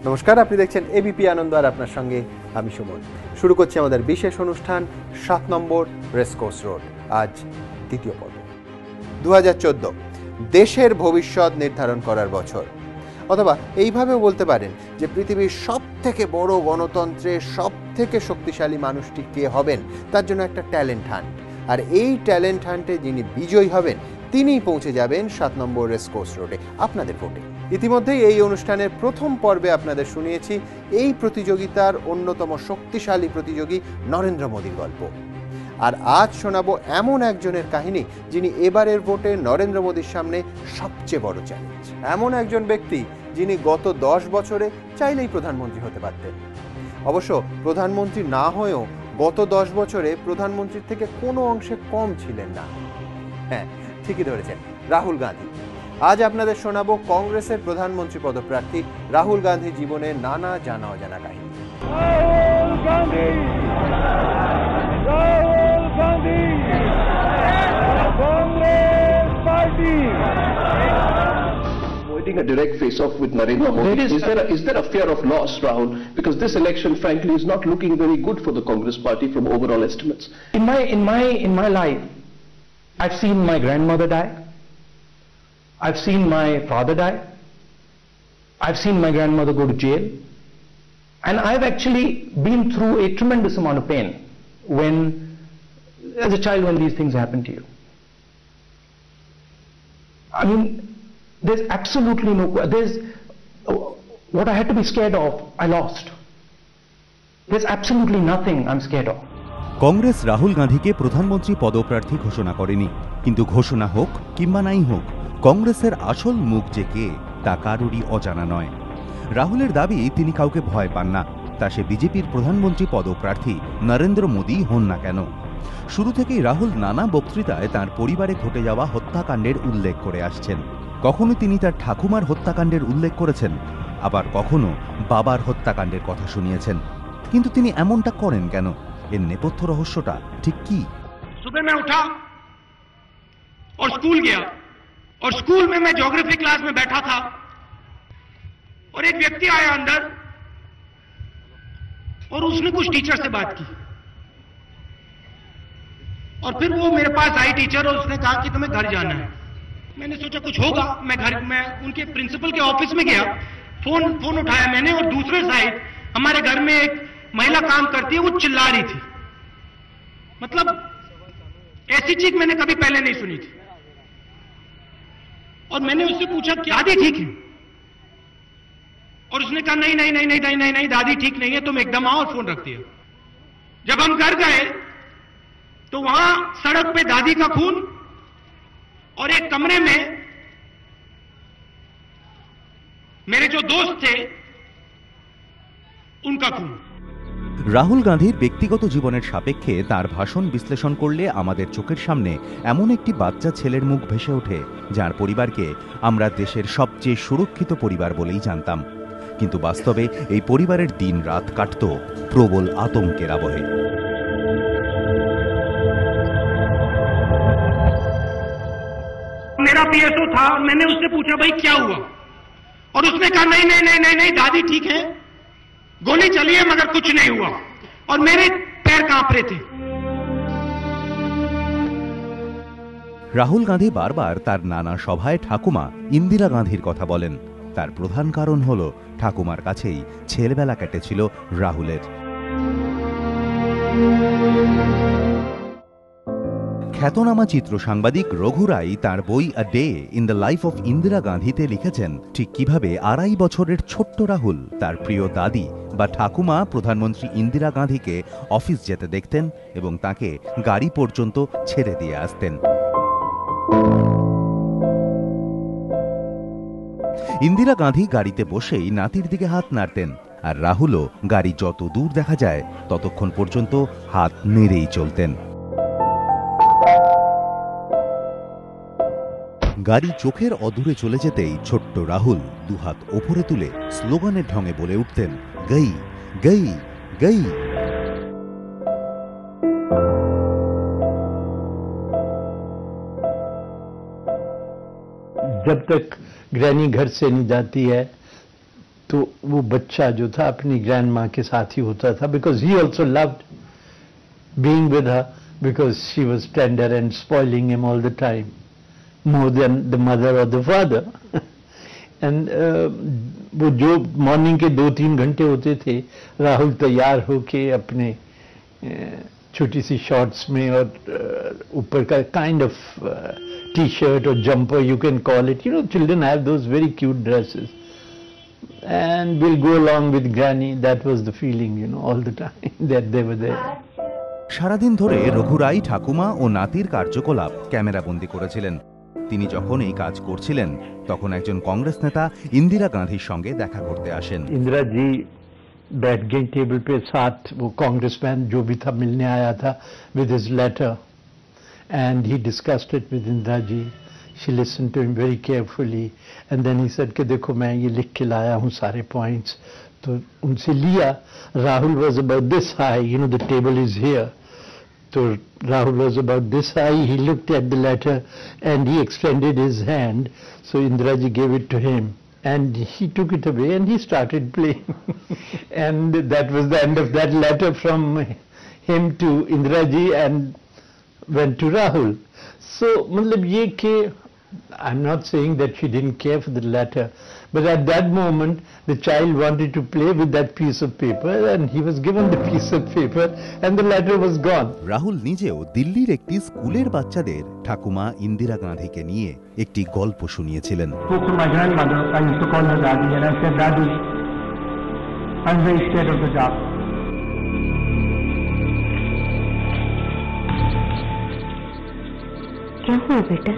নমস্কার, আপনি দেখছেন এবিপি আনন্দ আর আপনার সঙ্গে আমি সুমন। শুরু করছি আমাদের বিশেষ অনুষ্ঠান 7 নম্বর রেসকোর্স রোড। আজ দ্বিতীয় পর্ব। 2014 দেশের ভবিষ্যৎ নির্ধারণ করার বছর, অথবা এইভাবেও বলতে পারেন যে পৃথিবীর সব থেকে বড় গণতন্ত্রের সব থেকে শক্তিশালী মানুষটি কে হবেন তার জন্য একটা ট্যালেন্ট হান্ট। আর এই ট্যালেন্ট হান্টে যিনি বিজয়ী হবেন তিনিই পৌঁছে যাবেন 7 নম্বর রেসকোর্স রোডে আপনাদের ভোটে। ইতিমধ্যেই এই অনুষ্ঠানের প্রথম পর্বে আপনাদের শুনিয়েছি এই প্রতিযোগিতার অন্যতম শক্তিশালী প্রতিযোগী নরেন্দ্র মোদীর গল্প। আর আজ শোনাবো এমন একজনের কাহিনী যিনি এবারের ভোটে নরেন্দ্র মোদীর সামনে সবচেয়ে বড় চ্যালেঞ্জ। এমন একজন ব্যক্তি যিনি গত 10 বছরে চাইলেই প্রধানমন্ত্রী হতে পারতেন। অবশ্য প্রধানমন্ত্রী না হয়েও গত 10 বছরে প্রধানমন্ত্রীর থেকে কোনো অংশে কম ছিলেন না। হ্যাঁ, ঠিকই ধরেছেন, রাহুল গান্ধী। আজ আপনাদের শোনাবো কংগ্রেসের প্রধানমন্ত্রী পদপ্রার্থী রাহুল গান্ধীর জীবনের নানা জানা অজানা কাহিনী। Avoiding a direct face-off with Narendra Modi. Is there a fear of loss, Rahul? Because this election, frankly, is not looking very good for the Congress party from overall estimates. In my life, I've seen my grandmother die. I've seen my father die. I've seen my grandmother go to jail. And I've actually been through a tremendous amount of pain as a child, when these things happen to you. I mean, there's absolutely what I had to be scared of, I lost. There's absolutely nothing I'm scared of. Congress Rahul গান্ধীকে প্রধানমন্ত্রী পদপ্রার্থী ঘোষণা করেনি, কিন্তু ঘোষণা হোক কিংবা নাই হোক, কংগ্রেসের আসল মুখ যে কে তা কারোরই অজানা নয়। রাহুলের দাবি তিনি কাউকে ভয় পান না, তা সে বিজেপির প্রধানমন্ত্রী পদপ্রার্থী নরেন্দ্র মোদী হন না কেন। শুরু থেকেই রাহুল নানা বক্তৃতায় তার পরিবারে ঘটে যাওয়া হত্যাকাণ্ডের উল্লেখ করে আসছেন। কখনো তিনি তার ঠাকুমার হত্যাকাণ্ডের উল্লেখ করেছেন, আবার কখনো বাবার হত্যাকাণ্ডের কথা শুনিয়েছেন। কিন্তু তিনি এমনটা করেন কেন? এর নেপথ্য রহস্যটা ঠিক কি? सुबह मैं उठा और स्कूल गया, और स्कूल में मैं ज्योग्राफी क्लास में बैठा था और एक व्यक्ति आया अंदर और उसने कुछ टीचर से बात की, और फिर वो मेरे पास आई टीचर और उसने कहा कि तुम्हें घर जाना है। मैंने सोचा कुछ होगा, मैं उनके प्रिंसिपल के ऑफिस में गया, फोन उठाया मैंने, और दूसरे साइड हमारे घर में एक महिला काम करती है, वो चिल्ला रही थी। मतलब ऐसी चीख मैंने कभी पहले नहीं सुनी थी। और मैंने उससे पूछा कि दादी ठीक है? और उसने कहा नहीं नहीं नहीं नहीं नहीं नहीं नहीं दादी ठीक नहीं है, तुम एकदम आओ, और फोन रख दिया। जब हम घर गए तो वहां सड़क पे दादी का खून, और एक कमरे में मेरे जो दोस्त थे उनका खून। রাহুল গান্ধীর ব্যক্তিগত জীবনের সাপেক্ষে তার ভাষণ বিশ্লেষণ করলে আমাদের চোখের সামনে এমন একটি বাচ্চা ছেলের মুখ ভেসে ওঠে যার পরিবারকে আমরা দেশের সবচেয়ে সুরক্ষিত পরিবার বলেই জানতাম। কিন্তু বাস্তবে এই পরিবারের দিন রাত কাটত প্রবল আতঙ্কের আবহে। मेरा पीएसओ था, मैंने उससे पूछा भाई क्या हुआ, और उसने कहा नहीं नहीं नहीं नहीं नहीं दादी ठीक है, गोली चली है मगर कुछ नहीं हुआ, और मेरे पैर कांप रहे थे। রাহুল গান্ধী বারবার তার নানা সভায় ঠাকুমা ইন্দিরা গান্ধীর কথা বলেন। তার প্রধান কারণ হল ঠাকুমার কাছেই ছেলেবেলা কেটেছিল রাহুলের। খ্যাতনামা চিত্র সাংবাদিক রঘু রাই তার বই a day in the life of Indira গান্ধীতে লিখেছেন ঠিক কিভাবে 2.5 বছরের ছোট্ট রাহুল তার প্রিয় দাদি বা ঠাকুমা প্রধানমন্ত্রী ইন্দিরা গান্ধীকে অফিস যেতে দেখতেন এবং তাকে গাড়ি পর্যন্ত ছেড়ে দিয়ে আসতেন। ইন্দিরা গান্ধী গাড়িতে বসেই নাতির দিকে হাত নাড়তেন, আর রাহুলও গাড়ি যত দূর দেখা যায় ততক্ষণ পর্যন্ত হাত নেড়েই চলতেন। গাড়ি চোখের অদূরে চলে যেতেই ছোট্ট রাহুল দুহাত ওপরে তুলে স্লোগানের ঢঙে বলে উঠতেন, গই গই গই। जब तक ग्रैनी घर से नहीं जाती है तो वो बच्चा जो था अपनी ग्रैंड माँ के साथ ही होता था, because he also loved being with her, because she was tender and spoiling him all the time more than the mother और द फादर. एंड वो जो मॉर्निंग के 2-3 घंटे होते थे, राहुल तैयार होके अपने छोटी सी शॉर्ट्स में और ऊपर का काइंड ऑफ टी शर्ट और jumper, you can call it, you know, children have those very cute dresses, and we'll go along with granny. That was the feeling, you know, all the time that they were there. সারাদিন ধরে রঘুরাই ঠাকুমা ও নাতির কার্যকলাপ ক্যামেরাবন্দি করেছিলেন. তিনি যখন এই কাজ করছিলেন তখন একজন কংগ্রেস নেতা ইন্দিরা গান্ধীর সঙ্গে দেখা করতে আসেন. इंदिरा जी बैठ गई टेबल पे, साथ वो कांग्रेसमैन जो भी था मिलने आया था with his letter, and he discussed it with Indira ji. She listened to him very carefully, and then he said कि देखो मैं ये लिख के लाया हूँ सारे points. तो उनसे लिया. Rahul was about this high, you know, the table is here. So Rahul was about this high. He looked at the letter and he extended his hand. So Indira ji gave it to him, and he took it away and he started playing. And that was the end of that letter from him to Indira ji and went to Rahul. So matlab ye ke, I'm not saying that she didn't care for the letter, but at that moment the child wanted to play with that piece of paper, and he was given the piece of paper and the letter was gone. Rahul নিজেও দিল্লির একটি স্কুলের বাচ্চাদের ঠাকুমা ইন্দিরা গান্ধীকে নিয়ে একটি গল্প শুনিয়েছিলেন. Spoke to my grandmother. I used to call her Daddy, and I said, Daddy, I'm very scared of the dark. क्या हुआ बेटा?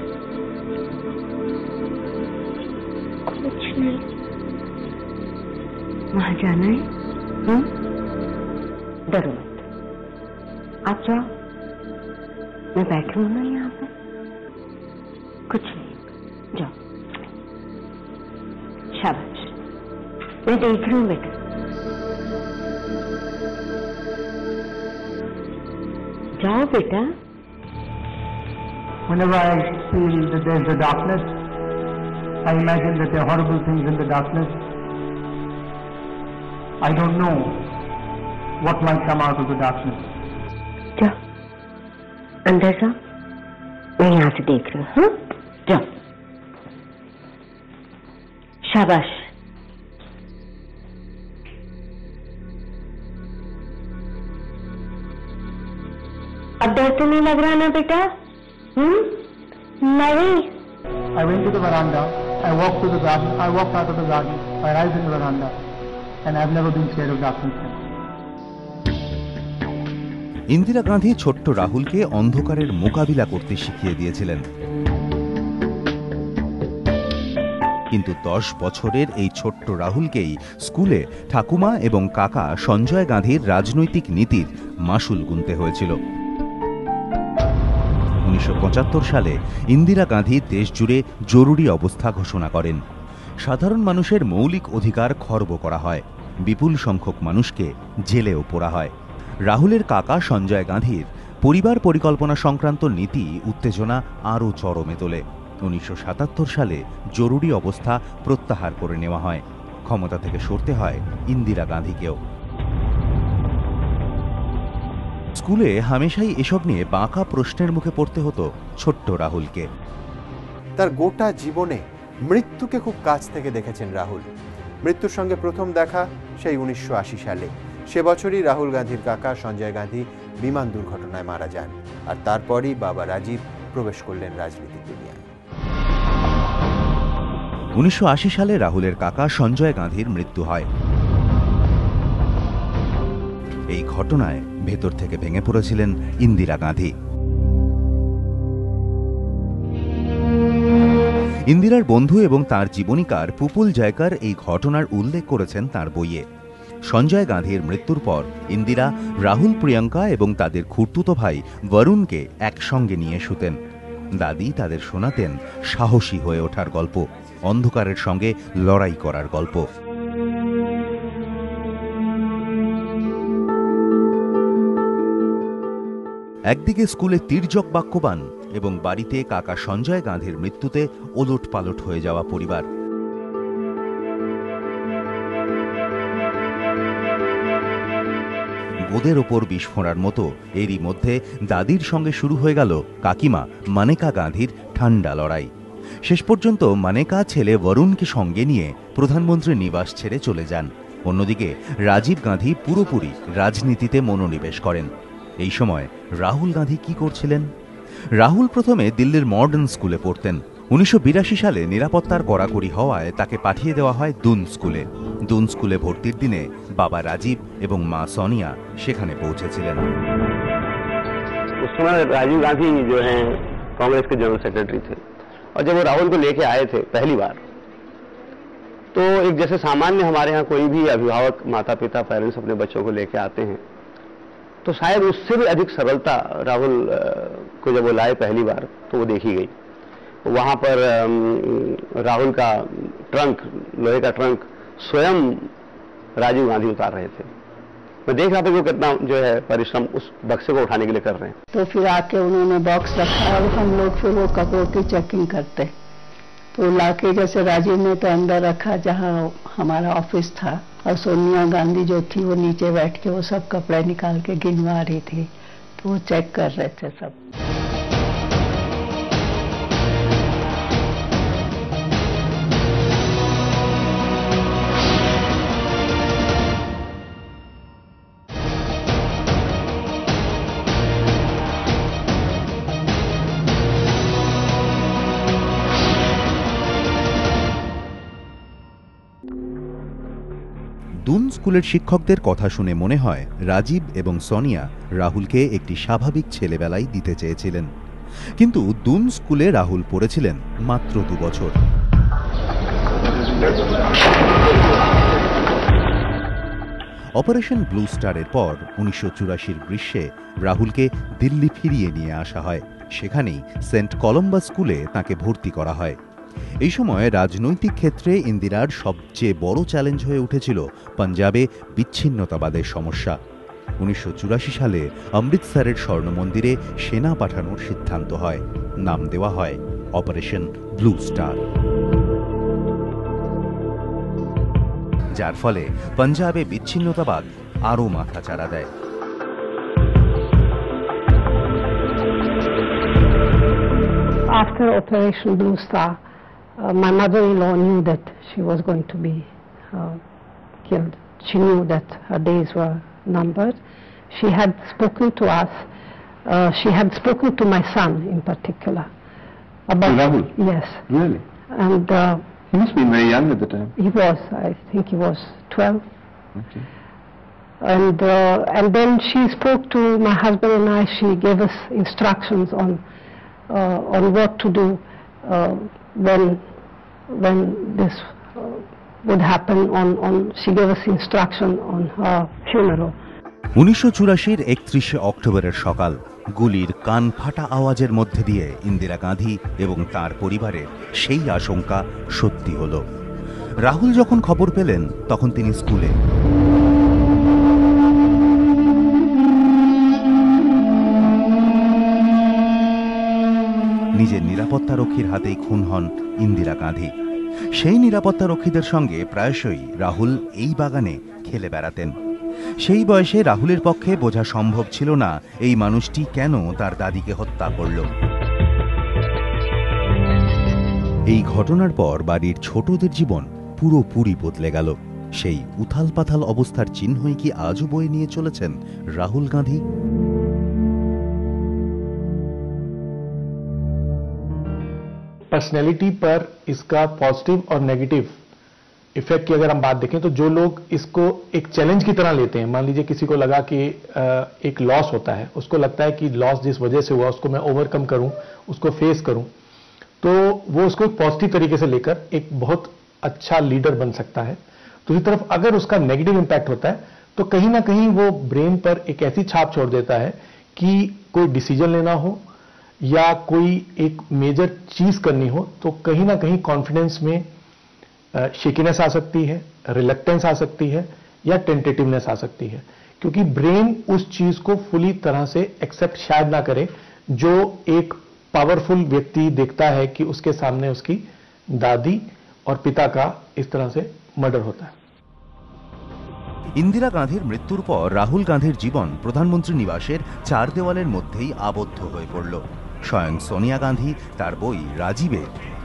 कुछ नहीं. वहां जाना है? डरो मत, आप जाओ, मैं बैठी हूं ना यहाँ पर. कुछ नहीं, जाओ. शाबाश, मैं देख रही हूँ बेटा. जाओ बेटा. Whenever I feel that there's a darkness, I imagine that there are horrible things in the darkness. I don't know what might come out of the darkness. जाओ, अंदर जाओ, मैं यहाँ से देख रही हूँ. हाँ, जाओ. शाबाश. अब डर तो नहीं लग रहा ना बेटा? नहीं. I went to the veranda, I walked to the garden, I walked out of the garden, I arrived in the veranda, and I've never been scared of darkness. Indira Gandhi ছোট্ট রাহুলকে অন্ধকারের মোকাবিলা করতে শিখিয়ে দিয়েছিলেন. কিন্তু 10 বছরের এই ছোট্ট রাহুলকেই স্কুলে ঠাকুমা এবং কাকা সঞ্জয় গান্ধীর রাজনৈতিক নীতির মাশুল গুনতে হয়েছিল. 1975 সালে ইন্দিরা গান্ধী দেশ জুড়ে জরুরি অবস্থা ঘোষণা করেন. সাধারণ মানুষের মৌলিক অধিকার খর্ব করা হয়. বিপুল সংখ্যক মানুষকে জেলেও পোড়া হয়. রাহুলের কাকা সঞ্জয় গান্ধীর পরিবার পরিকল্পনা সংক্রান্ত নীতি উত্তেজনা আরও চরমে তোলে. 1977 সালে জরুরি অবস্থা প্রত্যাহার করে নেওয়া হয়. ক্ষমতা থেকে সরতে হয় ইন্দিরা গান্ধীকেও. স্কুলে হামেশাই এসব নিয়ে বাঁকা প্রশ্নের মুখে পড়তে হতো ছোট্ট রাহুলকে. তার গোটা জীবনে মৃত্যুকে খুব কাছ থেকে দেখেছেন রাহুল. মৃত্যুর সঙ্গে প্রথম দেখা সেই 1980 সালে. সে বছরই রাহুল গান্ধীর কাকা সঞ্জয় গান্ধী বিমান দুর্ঘটনায় মারা যান, আর তারপরই বাবা রাজীব প্রবেশ করলেন রাজনীতির দুনিয়ায়. 1980 সালে রাহুলের কাকা সঞ্জয় গান্ধীর মৃত্যু হয়. এই ঘটনায় ভেতর থেকে ভেঙে পড়েছিলেন ইন্দিরা গান্ধী. ইন্দিরার বন্ধু এবং তার জীবনীকার পুপুল জয়কার এই ঘটনার উল্লেখ করেছেন তার বইয়ে. সঞ্জয় গান্ধীর মৃত্যুর পর ইন্দিরা রাহুল, প্রিয়াঙ্কা এবং তাদের খুড়তুতো ভাই বরুণকে একসঙ্গে নিয়ে শুতেন. দাদি তাদের শোনাতেন সাহসী হয়ে ওঠার গল্প, অন্ধকারের সঙ্গে লড়াই করার গল্প. একদিকে স্কুলে তির্যক বাক্যবান এবং বাড়িতে কাকা সঞ্জয় গান্ধীর মৃত্যুতে ওলটপালট হয়ে যাওয়া পরিবার. ওদের ওপর বিস্ফোরার মতো এরই মধ্যে দাদির সঙ্গে শুরু হয়ে গেল কাকিমা মানেকা গান্ধীর ঠান্ডা লড়াই। শেষ পর্যন্ত মানেকা ছেলে বরুণকে সঙ্গে নিয়ে প্রধানমন্ত্রীর নিবাস ছেড়ে চলে যান। অন্যদিকে রাজীব গান্ধী পুরোপুরি রাজনীতিতে মনোনিবেশ করেন। এই সময় রাহুল গান্ধী কি করছিলেন? রাহুল প্রথমে দিল্লির মডার্ন স্কুলে পড়তেন। 1982 সালে নিরাপত্তার কড়াকড়ি হওয়ায় তাকে পাঠিয়ে দেওয়া হয় দুন স্কুলে। দুন স্কুলে ভর্তির দিনে বাবা রাজীব এবং মা সোনিया সেখানে পৌঁছেছিলেন। उस समय राजीव गांधी जो हैं कांग्रेस के जनरल सेक्रेटरी थे, और जब वो राहुल को लेके आए थे पहली बार, तो एक जैसे सामान्य हमारे यहाँ कोई भी अभिभावक, माता पिता, पेरेंट्स अपने बच्चों को लेके आते हैं, तो शायद उससे भी अधिक सरलता राहुल को जब वो लाए पहली बार तो वो देखी गई। वहां पर राहुल का ट्रंक, लोहे का ट्रंक स्वयं राजीव गांधी उतार रहे थे। मैं देख रहा था कि वो कितना जो है परिश्रम उस बक्से को उठाने के लिए कर रहे हैं। तो फिर आके उन्होंने बॉक्स रखा और हम लोग फिर वो कपड़ों की चेकिंग करते, तो लाके जैसे राजीव ने तो अंदर रखा जहां हमारा ऑफिस था, और सोनिया गांधी जो थी वो नीचे बैठ के वो सब कपड़े निकाल के गिनवा रही थी, तो वो चेक कर रहे थे सब। দুন স্কুলের শিক্ষকদের কথা শুনে মনে হয় রাজীব এবং সোনিয়া রাহুলকে একটি স্বাভাবিক ছেলেবেলায় দিতে চেয়েছিলেন। কিন্তু দুন স্কুলে রাহুল পড়েছিলেন মাত্র 2 বছর। অপারেশন ব্লু স্টারের পর 1984 গ্রীষ্মে রাহুলকে দিল্লি ফিরিয়ে নিয়ে আসা হয়। সেখানেই সেন্ট কলম্বাস স্কুলে তাকে ভর্তি করা হয়। এই সময় রাজনৈতিক ক্ষেত্রে ইন্দিরার সবচেয়ে বড় চ্যালেঞ্জ হয়ে উঠেছিল পাঞ্জাবে বিচ্ছিন্নতাবাদের সমস্যা। 1984 সালে অমৃতসরের স্বর্ণ মন্দিরে সেনা পাঠানোর সিদ্ধান্ত হয়। নাম দেওয়া হয় অপারেশন ব্লু স্টার, যার ফলে পাঞ্জাবে বিচ্ছিন্নতাবাদ আরও মাথাচাড়া দেয়। After Operation Blue Star, my mother-in-law knew that she was going to be killed. She knew that her days were numbered. She had spoken to us. She had spoken to my son in particular. About Rahul? Yes. Really? And He must have been very young at the time. he was, I think he was 12. Okay. And then she spoke to my husband and I. She gave us instructions on what to do when this would happen. She gave us instruction on her funeral. 1984 31 অক্টোবরের সকাল, গুলির কান ফাটা আওয়াজের মধ্যে দিয়ে ইন্দিরা গান্ধী এবং তার পরিবারের সেই আশঙ্কা সত্যি হলো। রাহুল যখন খবর পেলেন তখন তিনি স্কুলে। নিজের নিরাপত্তারক্ষীর হাতেই খুন হন ইন্দিরা গান্ধী। সেই নিরাপত্তারক্ষীদের সঙ্গে প্রায়শই রাহুল এই বাগানে খেলে বেড়াতেন। সেই বয়সে রাহুলের পক্ষে বোঝা সম্ভব ছিল না এই মানুষটি কেন তার দাদিকে হত্যা করল। এই ঘটনার পর বাড়ির ছোটদের জীবন পুরোপুরি বদলে গেল। সেই উথাল পাথাল অবস্থার চিহ্নই কি আজও বয়ে নিয়ে চলেছেন রাহুল গান্ধী? पर्सनैलिटी पर इसका पॉजिटिव और नेगेटिव इफेक्ट की अगर हम बात देखें तो जो लोग इसको एक चैलेंज की तरह लेते हैं, मान लीजिए किसी को लगा कि एक लॉस होता है, उसको लगता है कि लॉस जिस वजह से हुआ उसको मैं ओवरकम करूं, उसको फेस करूं, तो वो उसको एक पॉजिटिव तरीके से लेकर एक बहुत अच्छा लीडर बन सकता है। दूसरी तरफ अगर उसका नेगेटिव इंपैक्ट होता है तो कहीं ना कहीं वो ब्रेन पर एक ऐसी छाप छोड़ देता है कि कोई डिसीजन लेना हो या कोई एक मेजर चीज करनी हो तो कहीं ना कहीं कॉन्फिडेंस में शेकीनेस आ सकती है, रिलक्टेंस आ सकती है या टेंटेटिवनेस आ सकती है, क्योंकि ब्रेन उस चीज को फुली तरह से एक्सेप्ट शायद ना करे जो एक पावरफुल व्यक्ति देखता है कि उसके सामने उसकी दादी और पिता का इस तरह से मर्डर होता है। ইন্দিরা গান্ধীর মৃত্যুর পর রাহুল গান্ধীর জীবন প্রধানমন্ত্রী নিবাসের চার দেওয়ালের মধ্যেই আবদ্ধ হয়ে পড়ল। স্বয়ং সোনিয়া গান্ধী তার বই রাজীবে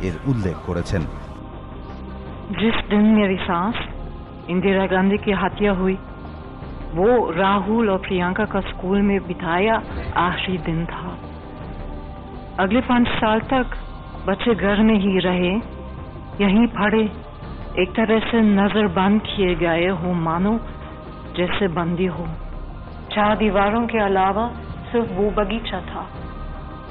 এর উল্লেখ করেছেন। जिस दिन मेरी सास इंदिरा गांधी की हत्या हुई, वो राहुल और प्रियंका का स्कूल में बिताया आखिरी दिन था। अगले 5 साल तक बच्चे घर में ही रहे, यहीं पढ़े, एक तरह से नजर बंद किए गए हो, मानो जैसे बंदी हो। 4 दीवारों के अलावा सिर्फ वो बगीचा था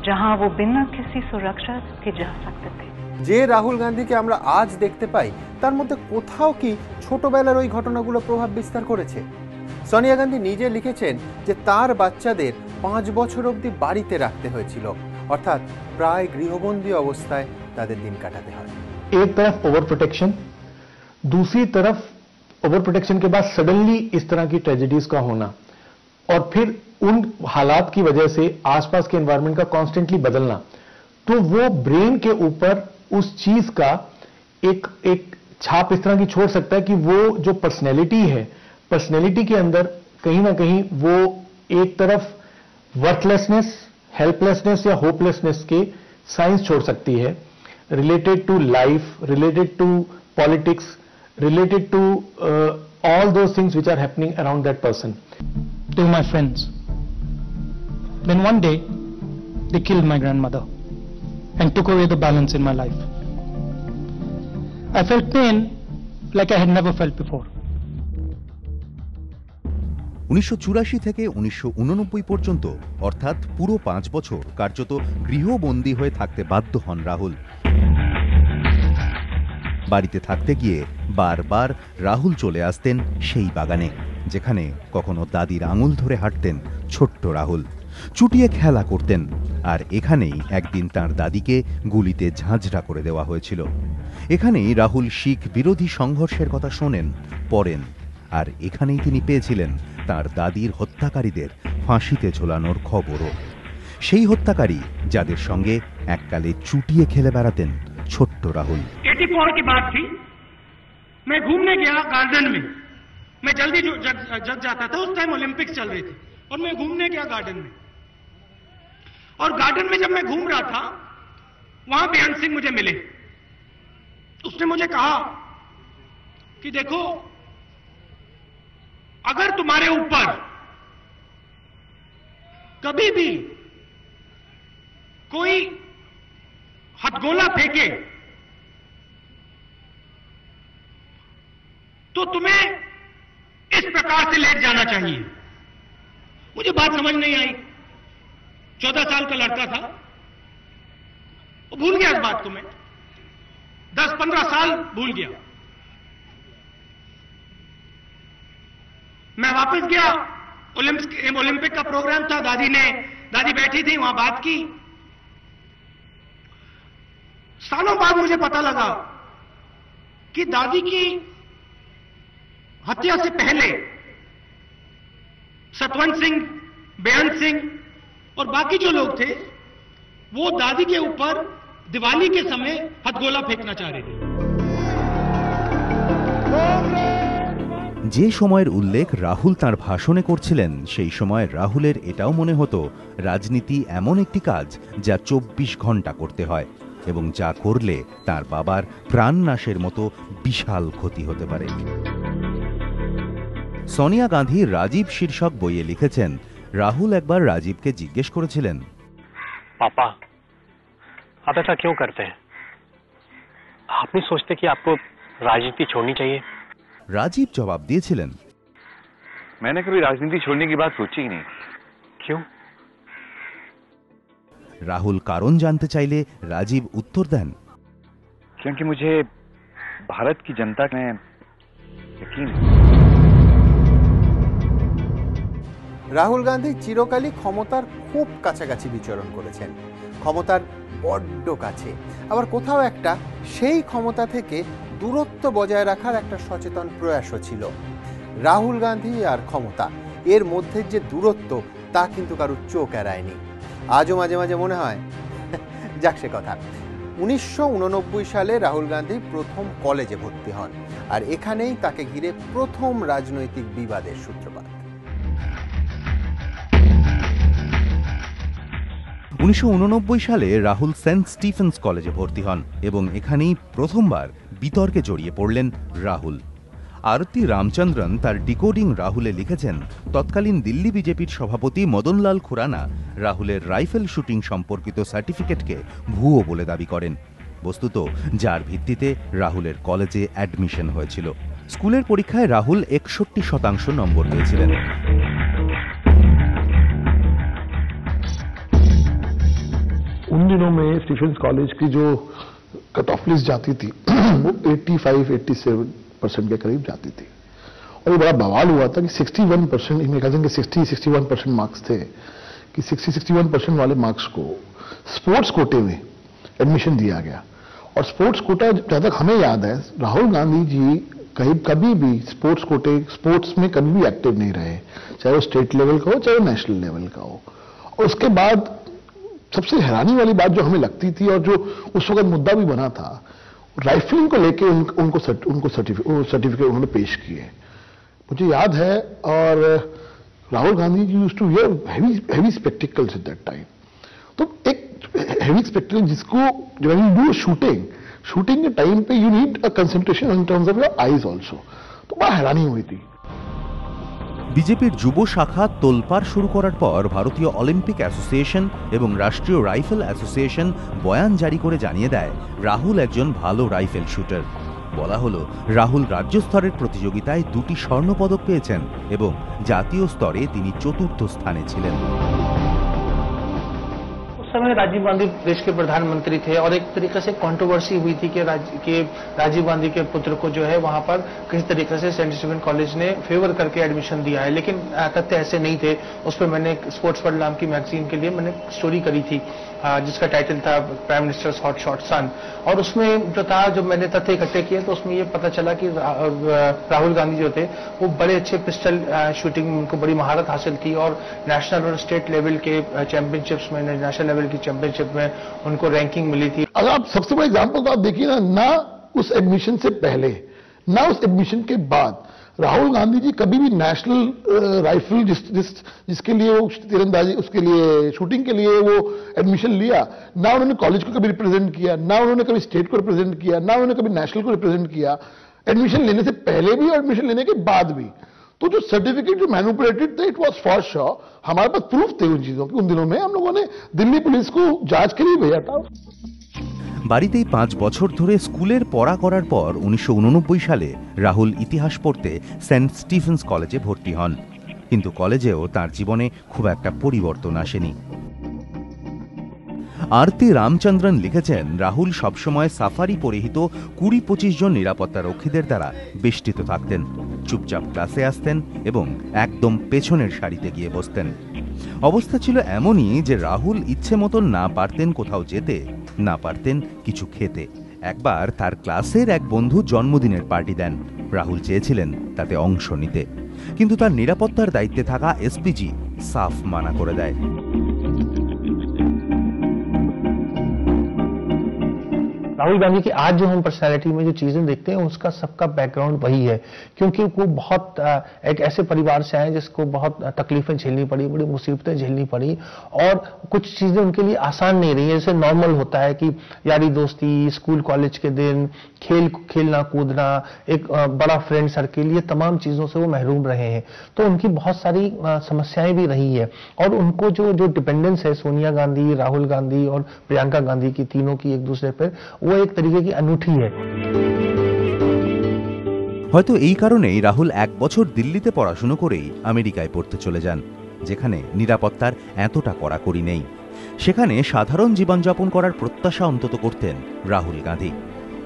जहां वो बिना किसी सुरक्षा के जा सकते थे। যে রাহুল গান্ধীকে আমরা আজ দেখতে পাই তার মধ্যে কোথাও কি ছোটবেলার ওই ঘটনাগুলো প্রভাব বিস্তার করেছে? সোনিয়া গান্ধী নিজে লিখেছেন যে তার বাচ্চাদের 5 বছর অবধি বাড়িতে রাখতে হয়েছিল, অর্থাৎ প্রায় গৃহবন্দী অবস্থায় তাদের দিন কাটাতে হয়। एक तरफ ओवर प्रोटेक्शन, दूसरी तरफ ओवर प्रोटेक्शन के बाद सडनली इस तरह की ट्रेजेडीज का होना, और फिर उन हालात की वजह से आसपास के एनवायरनमेंट का कॉन्स्टेंटली बदलना, तो वो ब्रेन के ऊपर उस चीज का एक छाप इस तरह की छोड़ सकता है कि वो जो पर्सनैलिटी है, पर्सनैलिटी के अंदर कहीं ना कहीं वो एक तरफ वर्थलेसनेस, हेल्पलेसनेस या होपलेसनेस के साइंस छोड़ सकती है, related to life, related to politics, related to all those things which are happening around that person. To my friends, then one day they killed my grandmother and took away the balance in my life. I felt pain like I had never felt before. 1984 থেকে 1989 পর্যন্ত অর্থাৎ পুরো 5 বছর কার্যত গৃহবন্দী হয়ে থাকতে বাধ্য হন রাহুল। বাড়িতে থাকতে গিয়ে বারবার রাহুল চলে আসতেন সেই বাগানে, যেখানে কখনো দাদির আঙুল ধরে হাঁটতেন ছোট্ট রাহুল, চুটিয়ে খেলা করতেন। আর এখানেই একদিন তার দাদিকে গুলিতে ঝাঁঝরা করে দেওয়া হয়েছিল। এখানেই রাহুল শিখ বিরোধী সংঘর্ষের কথা শোনেন, পড়েন, আর এখানেই তিনি পেয়েছিলেন তার দাদির হত্যাকারীদের ফাঁসিতে ঝোলানোর খবরও। সেই হত্যাকারী যাদের সঙ্গে এককালে চুটিয়ে খেলে বেড়াতেন ছোট্ট রাহুল। 84 की बात थी, मैं घूमने गया गार्डन में। मैं जल्दी जग जाता था, उस टाइम ओलंपिक्स चल रही थी, और मैं घूमने गया गार्डन में। और गार्डन में जब मैं घूम रहा था, वहां बेअंत सिंह मुझे मिले। उसने मुझे कहा कि देखो, अगर तुम्हारे ऊपर कभी भी कोई हथगोला फेंके तो तुम्हें इस प्रकार से लेट जाना चाहिए। मुझे बात समझ नहीं आई, 14 साल का लड़का था, वो भूल गया इस बात को। मैं 10-15 साल भूल गया। मैं वापस गया, ओलंपिक का प्रोग्राम था, दादी बैठी थी, वहां बात की। सालों बाद मुझे पता लगा कि दादी की हत्या से पहले सतवंत सिंह, बेअंत सिंह और बाकी जो लोग थे, वो दादी के ऊपर दिवाली के समय हथगोला फेंकना चाह रहे थे। যে সময়ের উল্লেখ রাহুল তার ভাষণে করছিলেন, সেই সময় রাহুলের এটাও মনে হতো রাজনীতি এমন একটি কাজ যা 24 ঘন্টা করতে হয় এবং যা করলে তার বাবার প্রাণনাশের মতো বিশাল ক্ষতি হতে পারে। সোনিয়া গান্ধী রাজীব শীর্ষক বইয়ে লিখেছেন, রাহুল একবার রাজীবকে জিজ্ঞেস করেছিলেন, पापा आप ऐसा क्यों करते हैं? आप नहीं सोचते कि आपको राजनीति छोड़नी चाहिए? রাজীব জবাব দিয়েছিলেন, मैंने कभी राजनीति छोड़ने की बात सोची ही नहीं। क्यों? রাহুল কারণ জানতে চাইলে রাজীব উত্তর দেন, क्योंकि मुझे भारत की जनता में यकीन है। রাহুল গান্ধী চিরকালই ক্ষমতার খুব কাছাকাছি বিচরণ করেছেন, ক্ষমতার বড্ড কাছে, আবার কোথাও একটা সেই ক্ষমতা থেকে দূরত্ব বজায় রাখার একটা সচেতন প্রয়াসও ছিল। রাহুল গান্ধী আর ক্ষমতা এর মধ্যে যে দূরত্ব তা কিন্তু কারোর চোখ এড়ায়নি। আজও মাঝে মাঝে মনে হয়, যাক সে কথা। 1989 সালে রাহুল গান্ধী প্রথম কলেজে ভর্তি হন, আর এখানেই তাকে ঘিরে প্রথম রাজনৈতিক বিবাদের সূত্রপাত। 1989 সালে রাহুল সেন্ট স্টিফেন্স কলেজে ভর্তি হন এবং এখানেই প্রথমবার বিতর্কে জড়িয়ে পড়লেন রাহুল। আরতি রামচন্দ্রন তার ডিকোডিং রাহুলে লিখেছেন, তৎকালীন দিল্লি বিজেপির সভাপতি মদনলাল খুরানা রাহুলের রাইফেল শুটিং সম্পর্কিত সার্টিফিকেটকে ভুয়ো বলে দাবি করেন, বস্তুত যার ভিত্তিতে রাহুলের কলেজে অ্যাডমিশন হয়েছিল। স্কুলের পরীক্ষায় রাহুল 61% নম্বর পেয়েছিলেন। उन दिनों में स्टीफेंस कॉलेज की जो कट ऑफ लिस्ट जाती थी वो 85-87% के करीब जाती थी, और ये बड़ा बवाल हुआ था कि 61%, मैं कहते हैं कि 60-61% मार्क्स थे, कि 60-61% वाले मार्क्स को स्पोर्ट्स कोटे में एडमिशन दिया गया। और स्पोर्ट्स कोटा, जहां तक हमें याद है, राहुल गांधी जी कभी भी स्पोर्ट्स में कभी भी एक्टिव नहीं रहे, चाहे वो स्टेट लेवल का हो चाहे वो नेशनल लेवल का हो। और उसके बाद सबसे हैरानी वाली बात जो हमें लगती थी और जो उस वक्त मुद्दा भी बना था, राइफलिंग को लेके उनको सर्टिफिकेट उन्होंने पेश किए, मुझे याद है। और Rahul Gandhi ji used to wear heavy spectacles at that time. तो एक हेवी स्पेक्टिकल जिसको व्हेन यू डू शूटिंग के टाइम पे you need a concentration in terms of your eyes also. तो बड़ा हैरानी हुई थी। বিজেপির যুব শাখা তোলপাড় শুরু করার পর ভারতীয় অলিম্পিক অ্যাসোসিয়েশন এবং রাষ্ট্রীয় রাইফেল অ্যাসোসিয়েশন বয়ান জারি করে জানিয়ে দেয় রাহুল একজন ভালো রাইফেল শুটার। বলা হলো, রাহুল রাজ্য স্তরের প্রতিযোগিতায় 2টি স্বর্ণপদক পেয়েছেন এবং জাতীয় স্তরে তিনি 4র্থ স্থানে ছিলেন। उस समय राजीव गांधी देश के प्रधानमंत्री थे और एक तरीके से कंट्रोवर्सी हुई थी कि राजीव गांधी के पुत्र को जो है वहां पर किसी तरीके से सेंट स्टीफेंस कॉलेज ने फेवर करके एडमिशन दिया है, लेकिन तथ्य ऐसे नहीं थे। उस पर मैंने स्पोर्ट्स वर्ल्ड नाम की मैगजीन के लिए मैंने स्टोरी करी थी जिसका टाइटल था प्राइम मिनिस्टर्स हॉट शॉट सन, और उसमें जो था, जब मैंने तथ्य इकट्ठे किए तो उसमें ये पता चला कि राहुल गांधी जो थे वो बड़े अच्छे पिस्टल शूटिंग में उनको बड़ी महारत हासिल थी, और नेशनल और स्टेट लेवल के चैंपियनशिप्स में, नेशनल लेवल की चैंपियनशिप में उनको रैंकिंग मिली थी। अगर आप सबसे बड़ा एग्जाम्पल तो आप देखिए ना उस एडमिशन से पहले ना उस एडमिशन के बाद राहुल गांधी जी कभी भी नेशनल राइफल जिसके लिए वो तीरंदाजी, उसके लिए शूटिंग के लिए वो एडमिशन लिया, ना उन्होंने कॉलेज को कभी रिप्रेजेंट किया, ना उन्होंने कभी स्टेट को रिप्रेजेंट किया, ना उन्होंने कभी नेशनल को रिप्रेजेंट किया, एडमिशन लेने से पहले भी और एडमिशन लेने के बाद भी। तो जो सर्टिफिकेट जो मैनिपुलेटेड थे, इट वाज फॉर श्योर, हमारे पास प्रूफ थे उन चीजों के। उन दिनों में हम लोगों ने दिल्ली पुलिस को जांच के लिए भेजा था। বাড়িতেই 5 বছর ধরে স্কুলের পড়া করার পর 1989 সালে রাহুল ইতিহাস পড়তে সেন্ট স্টিফেন্স কলেজে ভর্তি হন, কিন্তু কলেজেও তার জীবনে খুব একটা পরিবর্তন আসেনি। আরতি রামচন্দ্রন লিখেছেন, রাহুল সবসময় সাফারি পরিহিত 20-25 জন নিরাপত্তা রক্ষীদের দ্বারা বেষ্টিত থাকতেন, চুপচাপ ক্লাসে আসতেন এবং একদম পেছনের সারিতে গিয়ে বসতেন। অবস্থা ছিল এমনই যে রাহুল ইচ্ছে মতন না পারতেন কোথাও যেতে, না পারতেন কিছু খেতে। একবার তার ক্লাসের এক বন্ধু জন্মদিনের পার্টি দেন, রাহুল চেয়েছিলেন তাতে অংশ নিতে, কিন্তু তার নিরাপত্তার দায়িত্বে থাকা এসপিজি সাফ মানা করে দেয়। राहुल गांधी की आज जो हम पर्सनैलिटी में जो चीजें देखते हैं उसका सबका बैकग्राउंड वही है, क्योंकि वो बहुत एक ऐसे परिवार से आए जिसको बहुत तकलीफें झेलनी पड़ी, बड़ी मुसीबतें झेलनी पड़ी, और कुछ चीजें उनके लिए आसान नहीं रही। जैसे नॉर्मल होता है कि यारी दोस्ती, स्कूल कॉलेज के दिन, खेलना कूदना, एक बड़ा फ्रेंड सर्किल, ये तमाम चीजों से वो महरूम रहे हैं। तो उनकी बहुत सारी समस्याएं भी रही है, और उनको जो डिपेंडेंस है सोनिया गांधी, राहुल गांधी और प्रियंका गांधी की, तीनों की एक दूसरे पर, वो एक तरीके की अनूठी है। হয়তো এই কারণেই রাহুল 1 বছর দিল্লিতে পড়াশুনো করেই আমেরিকায় পড়তে চলে যান, যেখানে নিরাপত্তার এতটা কড়াকড়ি নেই। সেখানে সাধারণ জীবনযাপন করার প্রত্যাশা অন্তত করতেন রাহুল গান্ধী।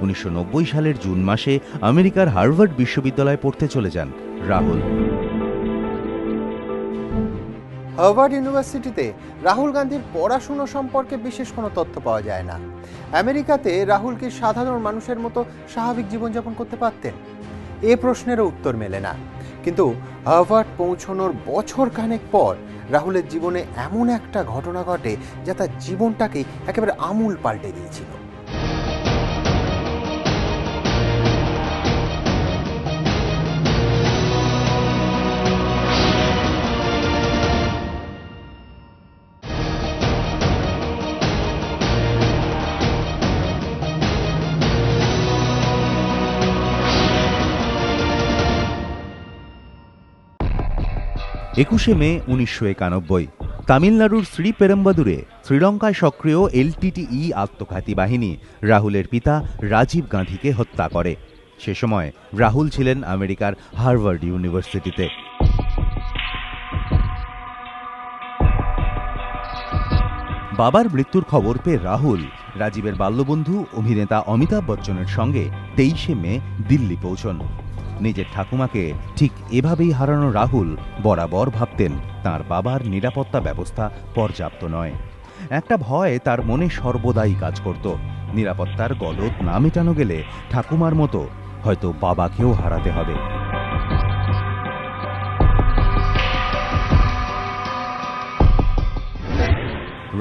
1990 সালের জুন মাসে আমেরিকার হার্ভার্ড বিশ্ববিদ্যালয়ে পড়তে চলে যান রাহুল। হার্ভার্ড ইউনিভার্সিটিতে রাহুল গান্ধীর পড়াশুনো সম্পর্কে বিশেষ কোনো তথ্য পাওয়া যায় না। আমেরিকাতে রাহুল কি সাধারণ মানুষের মতো স্বাভাবিক জীবনযাপন করতে পারতেন? এ প্রশ্নেরও উত্তর মেলে না। কিন্তু হার্ভার্ড পৌঁছানোর বছর খানেক পর রাহুলের জীবনে এমন একটা ঘটনা ঘটে যা তার জীবনটাকে একেবারে আমূল পাল্টে দিয়েছিল। 21 মে 1991 তামিলনাড়ুর শ্রীপেরম্বাদুরে শ্রীলঙ্কায় সক্রিয় এলটিটিই আত্মঘাতী বাহিনী রাহুলের পিতা রাজীব গান্ধীকে হত্যা করে। সে সময় রাহুল ছিলেন আমেরিকার হার্ভার্ড ইউনিভার্সিটিতে। বাবার মৃত্যুর খবর পেয়ে রাহুল রাজীবের বাল্যবন্ধু অভিনেতা অমিতাভ বচ্চনের সঙ্গে 23 মে দিল্লি পৌঁছন। নিজের ঠাকুমাকে ঠিক এভাবেই হারানো রাহুল বরাবর ভাবতেন তার বাবার নিরাপত্তা ব্যবস্থা পর্যাপ্ত নয়। একটা ভয় তার মনে সর্বদাই কাজ করত, নিরাপত্তার গলদ না মেটানো গেলে ঠাকুমার মতো হয়তো বাবাকেও হারাতে হবে।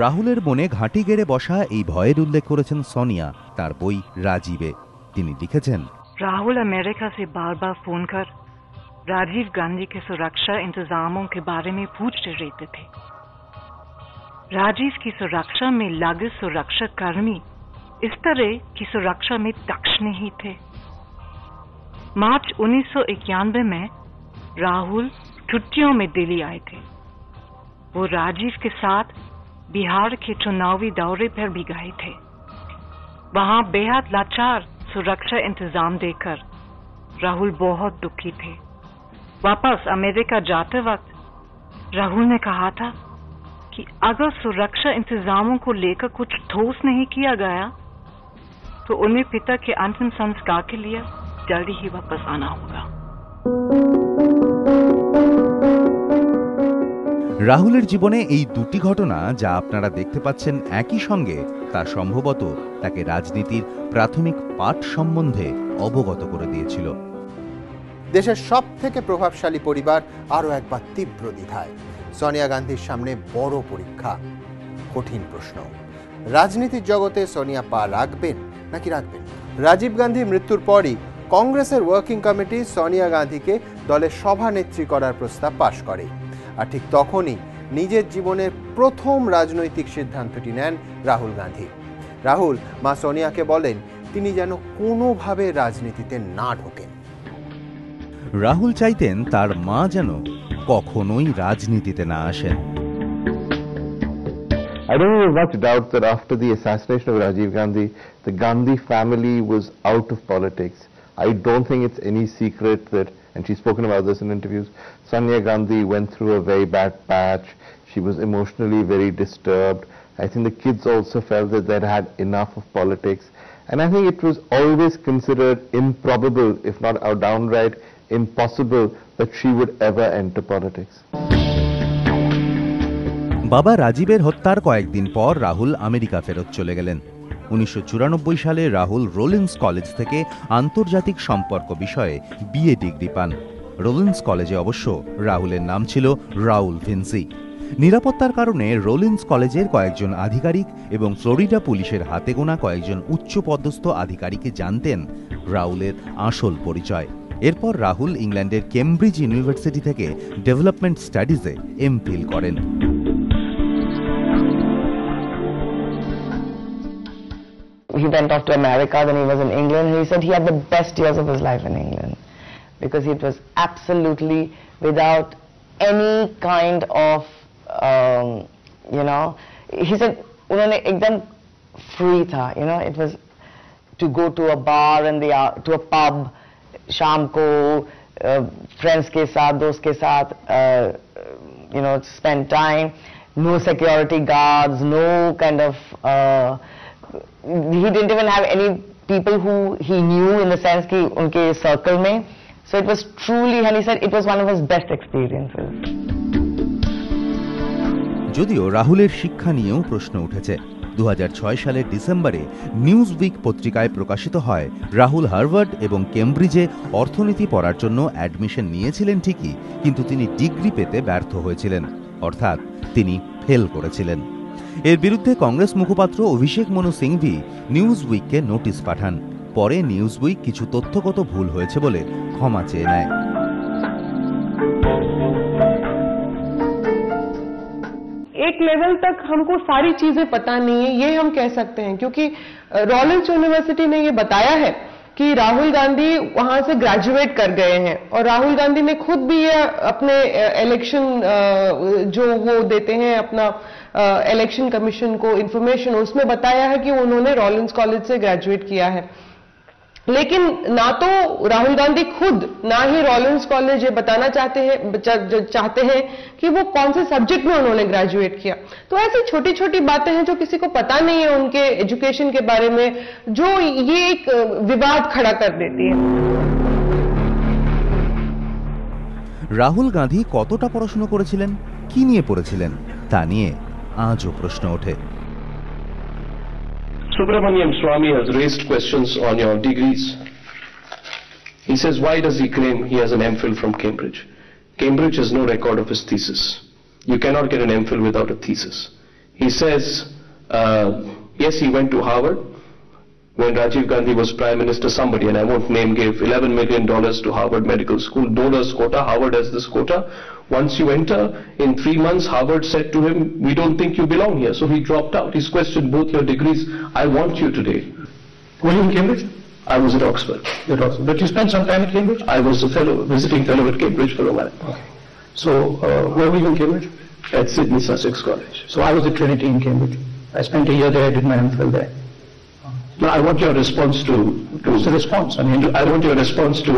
রাহুলের মনে ঘাঁটি গেড়ে বসা এই ভয়ের উল্লেখ করেছেন সোনিয়া তার বই রাজীবে। তিনি লিখেছেন, राहुल अमेरिका से बार बार फोन कर राजीव गांधी के सुरक्षा इंतजामों के बारे में पूछते रहते थे। राजीव की सुरक्षा में लगे सुरक्षा कर्मी इस तरह की सुरक्षा में दक्ष नहीं थे। मार्च 1991 में राहुल छुट्टियों में दिल्ली आए थे। वो राजीव के साथ बिहार के चुनावी दौरे पर भी गए थे। वहां बेहद लाचार सुरक्षा इंतजाम देकर राहुल बहुत दुखी थे। वापस अमेरिका जाते वक्त राहुल ने कहा था कि अगर सुरक्षा इंतजामों को लेकर कुछ ठोस नहीं किया गया तो उन्हें पिता के अंतिम संस्कार के लिए जल्दी ही वापस आना होगा। রাহুলের জীবনে এই দুটি ঘটনা যা আপনারা দেখতে পাচ্ছেন একই সঙ্গে তা সম্ভবত তাকে রাজনীতির প্রাথমিক পাঠ সম্বন্ধে অবগত করে দিয়েছিল। দেশের সবথেকে প্রভাবশালী পরিবার আরও একবার তীব্র দ্বিধায়। সোনিয়া গান্ধীর সামনে বড় পরীক্ষা, কঠিন প্রশ্ন। রাজনীতির জগতে সোনিয়া পা রাখবেন নাকি রাখবেন? রাজীব গান্ধীর মৃত্যুর পরই কংগ্রেসের ওয়ার্কিং কমিটি সোনিয়া গান্ধীকে দলের সভানেত্রী করার প্রস্তাব পাশ করে। আর ঠিক তখনই নিজের জীবনের প্রথম রাজনৈতিক সিদ্ধান্তটি নেন রাহুল গান্ধী। রাহুল মা সোনিয়াকে বলেন তিনি যেন কোনোভাবে রাজনীতিতে না ঢোকেন। রাহুল চাইতেন তার মা যেন কখনোই রাজনীতিতে না আসেন। I don't think there's much doubt that after the assassination of Rajiv Gandhi, the Gandhi family was out of politics. I don't think it's any secret that, and she's spoken about this in interviews, Sonia Gandhi went through a very bad patch. She was emotionally very disturbed. I think the kids also felt that they'd had enough of politics. And I think it was always considered improbable, if not downright impossible, that she would ever enter politics. বাবা রাজীবের হত্যার কয়েকদিন পর Rahul America ফেরত চলে গেলেন। 1994 সালে Rahul Rollins college থেকে আন্তর্জাতিক সম্পর্ক বিষয়ে বিএ ডিগ্রি পান। রোলিন্স কলেজে অবশ্য রাহুলের নাম ছিল রাউল ভিনসি। নিরাপত্তার কারণে রোলিন্স কলেজের কয়েকজন আধিকারিক এবং ফ্লোরিডা পুলিশের হাতে গোনা কয়েকজন উচ্চপদস্থ আধিকারিক জানতেন রাহুলের আসল পরিচয়। এরপর রাহুল ইংল্যান্ডের কেমব্রিজ ইউনিভার্সিটি থেকে ডেভেলপমেন্ট স্টাডিজে এমফিল করেন। He went off to America, then he was in England, and he said he had the best years of his life in England because it was absolutely without any kind of, he said, उन्होंने एकदम free था, it was to go to a bar and to a pub, शाम को friends के साथ, दोस्त के साथ, spend time, no security guards, no kind of, he didn't even have any people who he knew in the sense कि उनके circle में, so it was truly, and he said it was one of his best experiences. যদিও রাহুলের শিক্ষা নিয়েও প্রশ্ন উঠেছে। 2006 সালের ডিসেম্বরে নিউজ উইক পত্রিকায় প্রকাশিত হয় রাহুল হার্ভার্ড এবং কেমব্রিজে অর্থনীতি পড়ার জন্য অ্যাডমিশন নিয়েছিলেন ঠিকই, কিন্তু তিনি ডিগ্রি পেতে ব্যর্থ হয়েছিলেন, অর্থাৎ তিনি ফেল করেছিলেন। এর বিরুদ্ধে কংগ্রেস মুখপাত্র অভিষেক মনু সিংভি নিউজ উইককে নোটিশ পাঠান। পরে নিউজ উইক কিছু তথ্যগত ভুল হয়েছে বলে ক্ষমা চেয়ে নেয়। एक लेवल तक हमको सारी चीजें पता नहीं है, ये हम कह सकते हैं, क्योंकि रॉलिंस यूनिवर्सिटी ने ये बताया है कि कि राहुल गांधी वहां से ग्रेजुएट कर गए हैं और राहुल गांधी ने खुद भी ये अपने इलेक्शन जो वो देते हैं अपना इलेक्शन कमीशन को इंफॉर्मेशन, उसमें बताया है कि उन्होंने रॉलिंस कॉलेज से ग्रेजुएट किया है। लेकिन ना तो राहुल गांधी खुद ना ही रॉलिंस कॉलेज ये बताना चाहते हैं कि वो कौन से सब्जेक्ट में उन्होंने ग्रेजुएट किया। तो ऐसी छोटी छोटी बातें हैं जो किसी को पता नहीं है उनके एजुकेशन के बारे में, जो ये एक विवाद खड़ा कर देती है। রাহুল গান্ধী কতটা পড়াশোনা করেছিলেন, কি নিয়ে পড়েছিলেন তা নিয়ে আজও প্রশ্ন ওঠে। Subramaniam Swamy has raised questions on your degrees. He says, why does he claim he has an MPhil from Cambridge? Cambridge has no record of his thesis. You cannot get an MPhil without a thesis. He says, yes, he went to Harvard. When Rajiv Gandhi was Prime Minister, somebody, and I won't name, gave $11 million to Harvard Medical School, donors quota. Harvard has this quota. Once you enter, in 3 months, Harvard said to him, we don't think you belong here. So he dropped out. He's questioned both your degrees. I want you today. Were you in Cambridge? I was at Oxford. At Oxford. But you spent some time at Cambridge? I was a fellow, visiting fellow at Cambridge for a while. Okay. So, where were you in Cambridge? At Sydney Sussex College. So I was at Trinity in Cambridge. I spent a year there, I did my MPhil there. No, I want your response to What's the response? I want your response to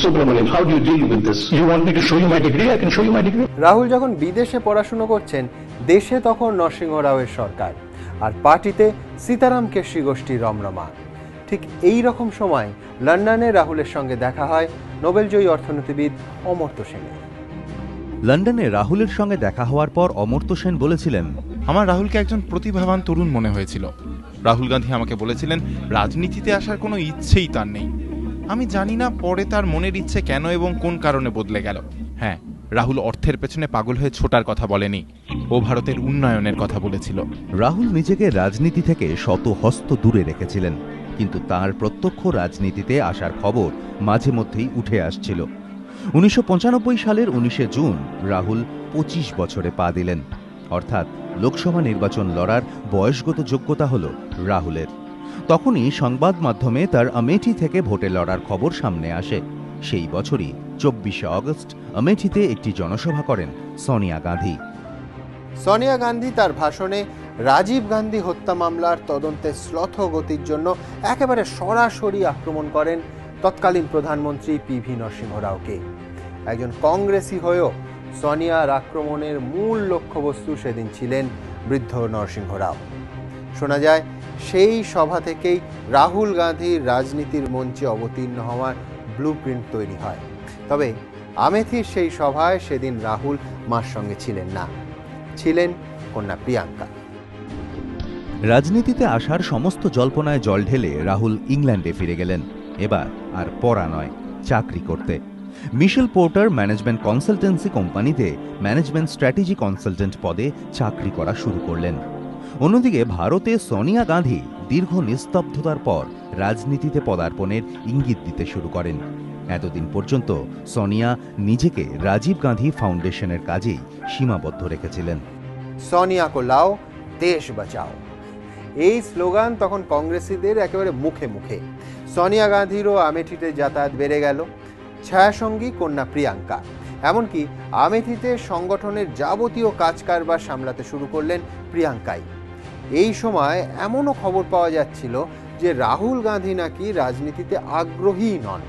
Subramaniam. How do you deal with this? You want me to show you my degree? I can show you my degree. Rahul যখন বিদেশে পড়াশোনা করছেন, দেশে তখন নরসিংহ রাওয়ের সরকার, আর পার্টিতে সীতারাম কেশরী গোষ্ঠী রমরমা। ঠিক এই রকম সময় লন্ডনে রাহুলের সঙ্গে দেখা হয় নোবেলজয়ী অর্থনীতিবিদ অমর্ত্য সেনের। লন্ডনে রাহুলের সঙ্গে দেখা হওয়ার পর অমর্ত্য সেন বলেছিলেন, আমার রাহুলকে একজন প্রতিভাবান তরুণ মনে হয়েছিল। রাহুল গান্ধী আমাকে বলেছিলেন রাজনীতিতে আসার কোনো ইচ্ছেই তার নেই। আমি জানি না পরে তার মনের ইচ্ছে কেন এবং কোন কারণে বদলে গেল। হ্যাঁ, রাহুল অর্থের পেছনে পাগল হয়ে ছোটার কথা বলেনি, ও ভারতের উন্নয়নের কথা বলেছিল। রাহুল নিজেকে রাজনীতি থেকে শত হস্ত দূরে রেখেছিলেন, কিন্তু তার প্রত্যক্ষ রাজনীতিতে আসার খবর মাঝে মধ্যেই উঠে আসছিল। 1995 সালের 19 জুন রাহুল 25 বছরে পা দিলেন, অর্থাৎ লোকসভা নির্বাচন লড়ার বয়সগত যোগ্যতা হল রাহুলের। তখনই সংবাদ মাধ্যমে তার আমেঠি থেকে ভোটে লড়ার খবর সামনে আসে। সেই বছরই 24 আগস্ট আমেঠিতে একটি জনসভা করেন সোনিয়া গান্ধী। সোনিয়া গান্ধী তার ভাষণে রাজীব গান্ধী হত্যা মামলার তদন্তে শ্লথ গতির জন্য একেবারে সরাসরি আক্রমণ করেন তৎকালীন প্রধানমন্ত্রী পিভি নরসিংহ রাওকে। একজন কংগ্রেসি হয়েও সোনিয়ার আক্রমণের মূল লক্ষ্যবস্তু সেদিন ছিলেন বৃদ্ধ নরসিংহ রাও। শোনা যায় সেই সভা থেকেই রাহুল গান্ধীর রাজনীতির মঞ্চে অবতীর্ণ হওয়ার ব্লুপ্রিন্ট তৈরি হয়। তবে আমেথির সেই সভায় সেদিন রাহুল মার সঙ্গে ছিলেন না, ছিলেন কন্যা প্রিয়াঙ্কা। রাজনীতিতে আসার সমস্ত জল্পনায় জল ঢেলে রাহুল ইংল্যান্ডে ফিরে গেলেন। এবার আর পড়া নয়, চাকরি করতে। মিশেল পোর্টার ম্যানেজমেন্ট কনসালটেন্সি কোম্পানিতে ম্যানেজমেন্ট স্ট্র্যাটেজি কনসালটেন্ট পদে চাকরি করা শুরু করলেন। অন্যদিকে ভারতে সোনিয়া গান্ধী দীর্ঘ নিস্তব্ধতার পর রাজনীতিতে পদার্পণের ইঙ্গিত দিতে শুরু করেন। এতদিন পর্যন্ত সোনিয়া নিজেকে রাজীব গান্ধী ফাউন্ডেশনের কাজেই সীমাবদ্ধ রেখেছিলেন। সোনিয়া কো লাও, দেশ বাঁচাও, এই স্লোগান তখন কংগ্রেসীদের একেবারে মুখে মুখে। সোনিয়া গান্ধীরও আমেঠিতে যাতায়াত বেড়ে গেল, ছায়াসঙ্গী কন্যা প্রিয়াঙ্কা। এমনকি আমেঠিতে সংগঠনের যাবতীয় কাজ কারবার সামলাতে শুরু করলেন প্রিয়াঙ্কাই। এই সময় এমনও খবর পাওয়া যাচ্ছিল যে রাহুল গান্ধী নাকি রাজনীতিতে আগ্রহী নন।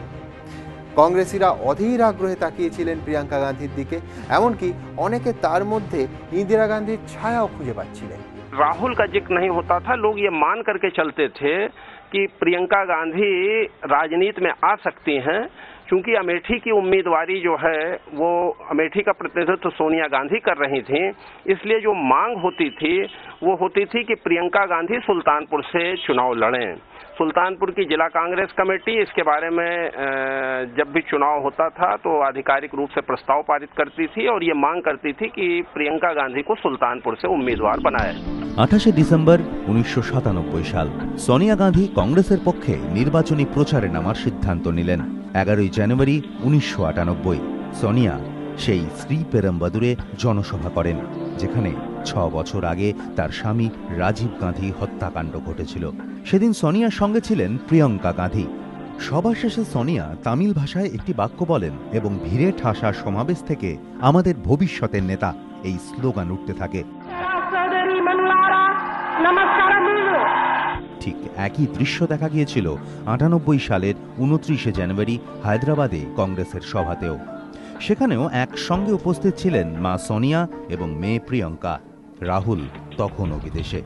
কংগ্রেসীরা অধীর আগ্রহে তাকিয়েছিলেন প্রিয়াঙ্কা গান্ধীর দিকে, এমনকি অনেকে তার মধ্যে ইন্দিরা গান্ধীর ছায়াও খুঁজে পাচ্ছিলেন। राहुल का जिक्र नहीं होता था, लोग ये मान करके चलते थे कि प्रियंका गांधी राजनीति में आ सकती हैं, क्योंकि अमेठी की उम्मीदवारी जो है वो अमेठी का प्रतिनिधित्व सोनिया गांधी कर रही थी। इसलिए जो मांग होती थी वो होती थी कि प्रियंका गांधी सुल्तानपुर से चुनाव लड़ें। सुल्तानपुर की जिला कांग्रेस कमेटी इसके बारे में जब भी चुनाव होता था तो आधिकारिक रूप से प्रस्ताव पारित करती थी और ये मांग करती थी कि प्रियंका गांधी को सुल्तानपुर से उम्मीदवार बनाए। 28 ডিসেম্বর 1997 সাল সোনিয়া গান্ধী কংগ্রেসের পক্ষে নির্বাচনী প্রচারে নামার সিদ্ধান্ত নিলেন। 11 জানুয়ারি 1998 সোনিয়া সেই শ্রী পেরম্বাদুরে জনসভা করেন, যেখানে 6 বছর আগে তার স্বামী রাজীব গান্ধী হত্যাকাণ্ড ঘটেছিল। সেদিন সোনিয়ার সঙ্গে ছিলেন প্রিয়াঙ্কা গান্ধী, সভা শেষে সোনিয়া তামিল ভাষায় একটি বাক্য বলেন এবং ভিড়ে ঠাসা সমাবেশ থেকে আমাদের ভবিষ্যতের নেতা এই স্লোগান উঠতে থাকে। ঠিক একই দৃশ্য দেখা গিয়েছিল 98 সালের 29শে জানুয়ারি হায়দ্রাবাদে কংগ্রেসের সভাতেও। সেখানেও একসঙ্গে উপস্থিত ছিলেন মা সোনিয়া এবং মেয়ে প্রিয়ঙ্কা। রাহুল তখনও বিদেশে,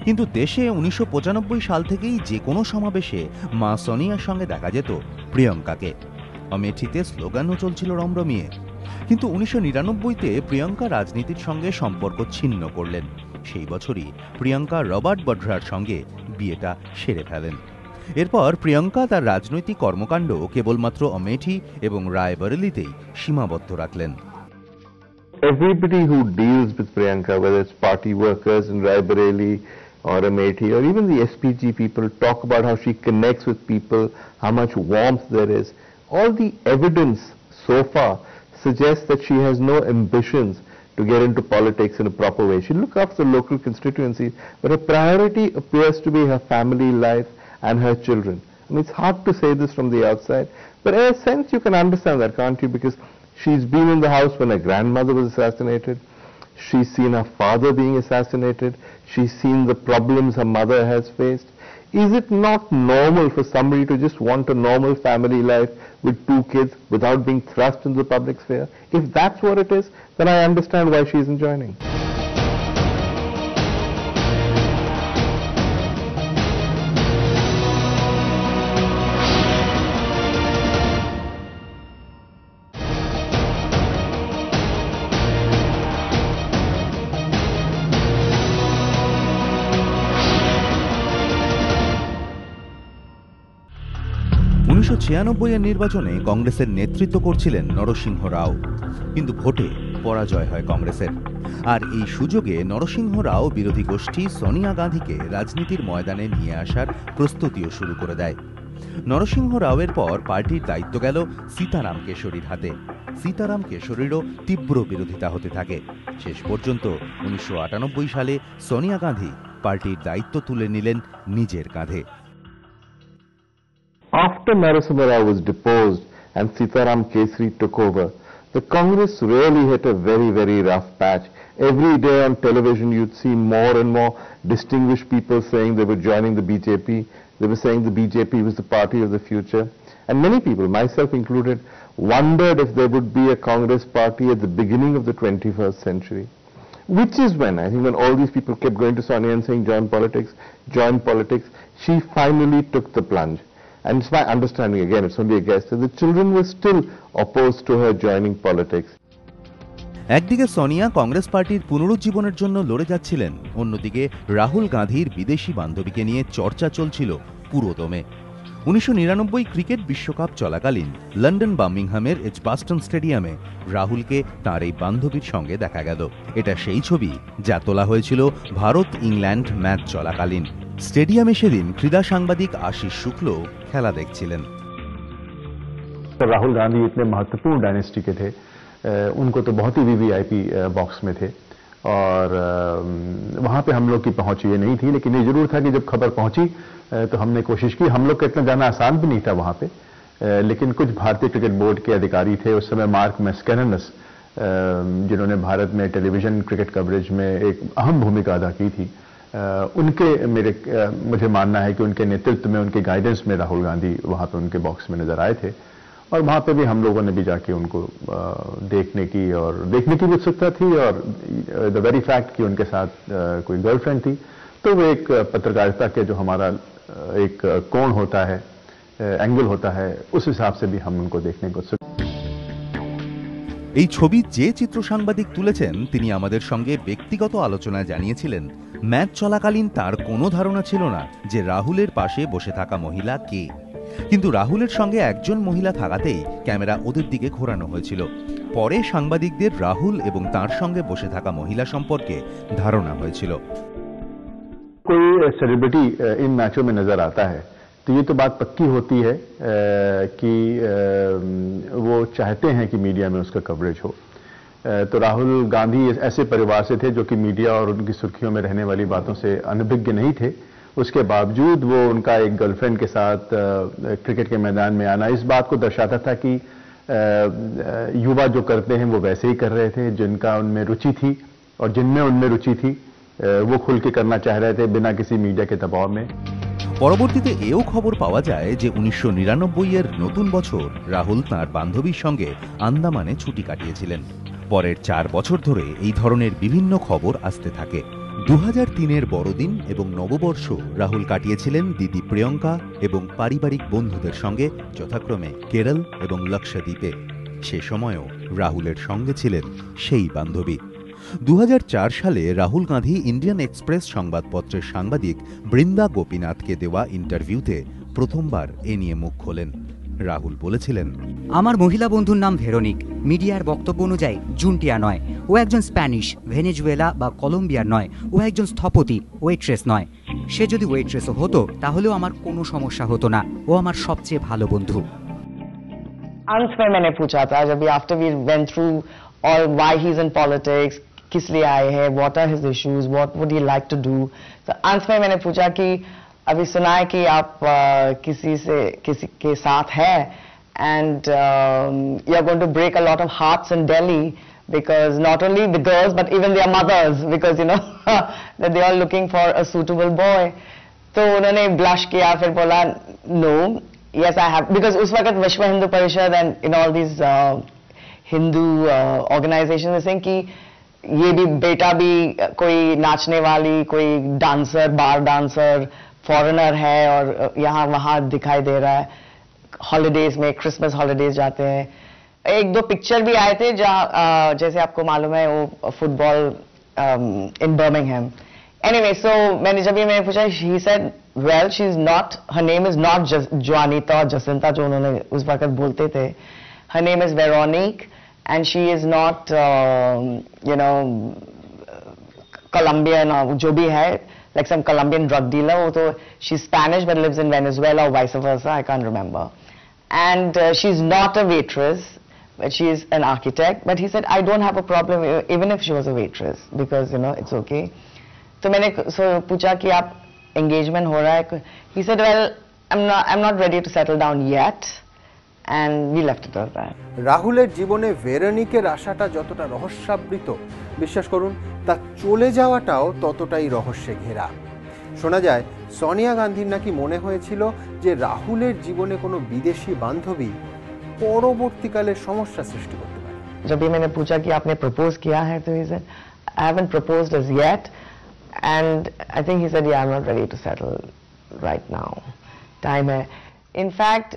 কিন্তু দেশে 1995 সাল থেকেই যে কোনো সমাবেশে মা সোনিয়ার সঙ্গে দেখা যেত প্রিয়ঙ্কাকে। অমেঠিতে স্লোগানও চলছিল রমরমিয়ে। কিন্তু 1999-তে প্রিয়ঙ্কা রাজনীতির সঙ্গে সম্পর্ক ছিন্ন করলেন। সেই বছরই প্রিয়ঙ্কা রবার্ট বঢরার সঙ্গে বিয়েটা সেরে ফেলেন। এরপর প্রিয়ঙ্কা তার রাজনৈতিক কর্মকাণ্ড কেবলমাত্র অমেঠি এবং রায়বরেলিতেই সীমাবদ্ধ রাখলেন। Everybody who deals with Priyanka, whether it's party workers in Raebareli or Amethi or even the SPG people, talk about how she connects with people, how much warmth there is. All the evidence so far suggests that she has no ambitions to get into politics in a proper way. She'll look after the local constituencies, but her priority appears to be her family life and her children. I mean, it's hard to say this from the outside, but in a sense you can understand that, can't you? Because she's been in the house when her grandmother was assassinated. She's seen her father being assassinated. She's seen the problems her mother has faced. Is it not normal for somebody to just want a normal family life with 2 kids without being thrust into the public sphere? If that's what it is, then I understand why she isn't joining. 1996 এর নির্বাচনে কংগ্রেসের নেতৃত্ব করছিলেন নরসিংহ রাও, কিন্তু ভোটে পরাজয় হয় কংগ্রেসের। আর এই সুযোগে নরসিংহ রাও বিরোধী গোষ্ঠী সোনিয়া গান্ধীকে রাজনীতির ময়দানে নিয়ে আসার প্রস্তুতিও শুরু করে দেয়। নরসিংহ রাওয়ের পর পার্টির দায়িত্ব গেল সীতারাম কেশরীর হাতে। সীতারাম কেশরীরও তীব্র বিরোধিতা হতে থাকে। শেষ পর্যন্ত 1998 সালে সোনিয়া গান্ধী পার্টির দায়িত্ব তুলে নিলেন নিজের কাঁধে। After Narasimha Rao was deposed and Sitaram Kesri took over, the Congress really hit a very, very rough patch. Every day on television you'd see more and more distinguished people saying they were joining the BJP. They were saying the BJP was the party of the future. And many people, myself included, wondered if there would be a Congress party at the beginning of the 21st century. Which is when, I think when all these people kept going to Sonia and saying join politics, she finally took the plunge. And it's my understanding, again, it's only a guess, that the children were still opposed to her joining politics. একদিকে সোনিয়া কংগ্রেস পার্টির পুনরুজ্জীবনের জন্য লড়ে যাচ্ছিলেন, অন্যদিকে রাহুল গান্ধীর বিদেশি বান্ধবীকে নিয়ে চর্চা চলছিল পুরোদমে। 1999 ক্রিকেট বিশ্বকাপ চলাকালীন লন্ডন বার্মিংহামের এজবাস্টন স্টেডিয়ামে রাহুলকে তাঁর এই বান্ধবীর সঙ্গে দেখা গেল। এটা সেই ছবি যা তোলা হয়েছিল ভারত ইংল্যান্ড ম্যাচ চলাকালীন। স্টেডিয়ামে সেদিন ক্রীড়া সাংবাদিক আশিস শুক্ল খেলা দেখছিলেন। राहुल गांधी इतने महत्वपूर्ण डायनेस्टी के थे, उनको तो बहुत ही वीवीआईपी बॉक्स में थे और वहां पे हम लोग की पहुंच ये नहीं थी, लेकिन ये जरूर था कि जब खबर पहुंची तो हमने कोशिश की। हम लोग का इतना जाना आसान भी नहीं था वहां पे, लेकिन कुछ भारतीय क्रिकेट बोर्ड के अधिकारी थे उस समय, मार्क मैस्केनस, जिन्होंने भारत में टेलीविजन क्रिकेट कवरेज में एक अहम भूमिका अदा की थी, उनके मुझे मानना है कि उनके नेतृत्व में, उनके गाइडेंस में राहुल गांधी वहां पे उनके बॉक्स में नजर आए थे। और वहां पे भी हम लोगों ने भी जाके उनको देखने की भी उत्सुकता थी, और द वेरी फैक्ट कि उनके साथ कोई गर्लफ्रेंड थी, तो वो एक पत्रकारिता के जो हमारा एक कोण होता है, एंगल होता है, उस हिसाब से भी हम उनको देखने को उत्सुक। এই ছবি যে চিত্র সাংবাদিক তুলেছেন তিনি আমাদের সঙ্গে ব্যক্তিগত আলোচনায় জানিয়েছিলেন, ম্যাচ চলাকালীন তার কোনো ধারণা ছিল না যে রাহুলের পাশে বসে থাকা মহিলা কে, কিন্তু রাহুলের সঙ্গে একজন মহিলা থাকাতেই ক্যামেরা ওদের দিকে ঘোরানো হয়েছিল। পরে সাংবাদিকদের রাহুল এবং তার সঙ্গে বসে থাকা মহিলা সম্পর্কে ধারণা হয়েছিল। कोई सेलिब्रिटी इन मैचों में नजर आता है तो ये तो बात पक्की होती है कि वो चाहते हैं कि मीडिया में उसका कवरेज हो। तो राहुल गांधी ऐसे परिवार से थे जो कि मीडिया और उनकी सुर्खियों में रहने वाली बातों से अनभिज्ञ नहीं थे। उसके बावजूद वो उनका एक गर्लफ्रेंड के साथ क्रिकेट के मैदान में आना इस बात को दर्शाता था कि युवा जो करते हैं वो वैसे ही कर रहे थे, जिनका उनमें रुचि थी और जिनमें उनमें रुचि थी वो खुल के करना चाह रहे थे बिना किसी मीडिया के दबाव में। পরবর্তীতে এও খবর পাওয়া যায় যে 1999 এর নতুন বছর রাহুল তাঁর বান্ধবীর সঙ্গে আন্দামানে ছুটি কাটিয়েছিলেন। পরের 4 বছর ধরে এই ধরনের বিভিন্ন খবর আসতে থাকে। 2003-এর বড়দিন এবং নববর্ষ রাহুল কাটিয়েছিলেন দিদি প্রিয়ঙ্কা এবং পারিবারিক বন্ধুদের সঙ্গে যথাক্রমে কেরল এবং লক্ষদ্বীপে। সে সময়ও রাহুলের সঙ্গে ছিলেন সেই বান্ধবী। 2004 সালে রাহুল গান্ধী ইন্ডিয়ান এক্সপ্রেস সংবাদপত্রের সাংবাদিক বৃন্দা গোপীনাথকে দেওয়া ইন্টারভিউতে প্রথমবার এ নিয়ে মুখ খোলেন। রাহুল বলেছিলেন, আমার মহিলা বন্ধুর নাম ভেরোনিক। মিডিয়ার বক্তব্য অনুযায়ী জুনটিয়া নয়, ও একজন স্প্যানিশ, ভেনেজুয়েলা বা কলম্বিয়ার নয়, ও একজন স্থপতি, ওয়েট্রেস নয়। সে যদি ওয়েট্রেসও হতো তাহলেও আমার কোনো সমস্যা হতো না, ও আমার সবচেয়ে ভালো বন্ধু। अंत में मैंने पूछा था जब after we went through all why he is in politics, किस लिए आए हैं, what are his issues, what would he like to do. तो अंत में मैंने पूछा कि अभी सुना है कि आप किसी के साथ हैं and you are going to break a lot of hearts in Delhi because not only the girls but even their mothers, because you know that they are looking for a suitable boy. तो उन्होंने blush किया, फिर बोला no, yes I have, because उस वक्त विश्व Hindu Parishad and in all these Hindu organizations saying कि ये भी बेटा भी कोई नाचने वाली, कोई डांसर, बार डांसर, फॉरेनर है और यहाँ वहाँ दिखाई दे रहा है। हॉलीडेज में, क्रिसमस हॉलीडेज जाते हैं। एक दो पिक्चर भी आए थे जहाँ जैसे आपको मालूम है वो football in Birmingham. Anyway, so मैंने पूछा, he said well she is not, her name is not Juanita और जसिंता जो उन्होंने उस वक्त बोलते थे। Her name is Veronique and she is not you know Colombian or जो भी है, like some Colombian drug dealer, वो तो she's Spanish but lives in Venezuela or vice versa, I can't remember. And she's not a waitress but she is an architect. But he said I don't have a problem even if she was a waitress because you know it's okay. तो मैंने पूछा कि आप engagement हो रहा है? He said well I'm not ready to settle down yet. And we left it at that. রাহুলের জীবনে ভেরোনিকের আশাটা যতটা রহস্যাবৃত, বিশ্বাস করুন তা চলে যাওয়াটাও ততটাই রহস্যে ঘেরা। শোনা যায় সোনিয়া গান্ধীর নাকি মনে হয়েছিল যে রাহুলের জীবনে কোনো বিদেশি বান্ধবী পরবর্তীকালে সমস্যা সৃষ্টি করতে পারে। जब भी मैंने पूछा कि आपने प्रपोज किया है तो he said I haven't proposed as yet and I think he said yeah I'm not ready to settle right now. Time है. In fact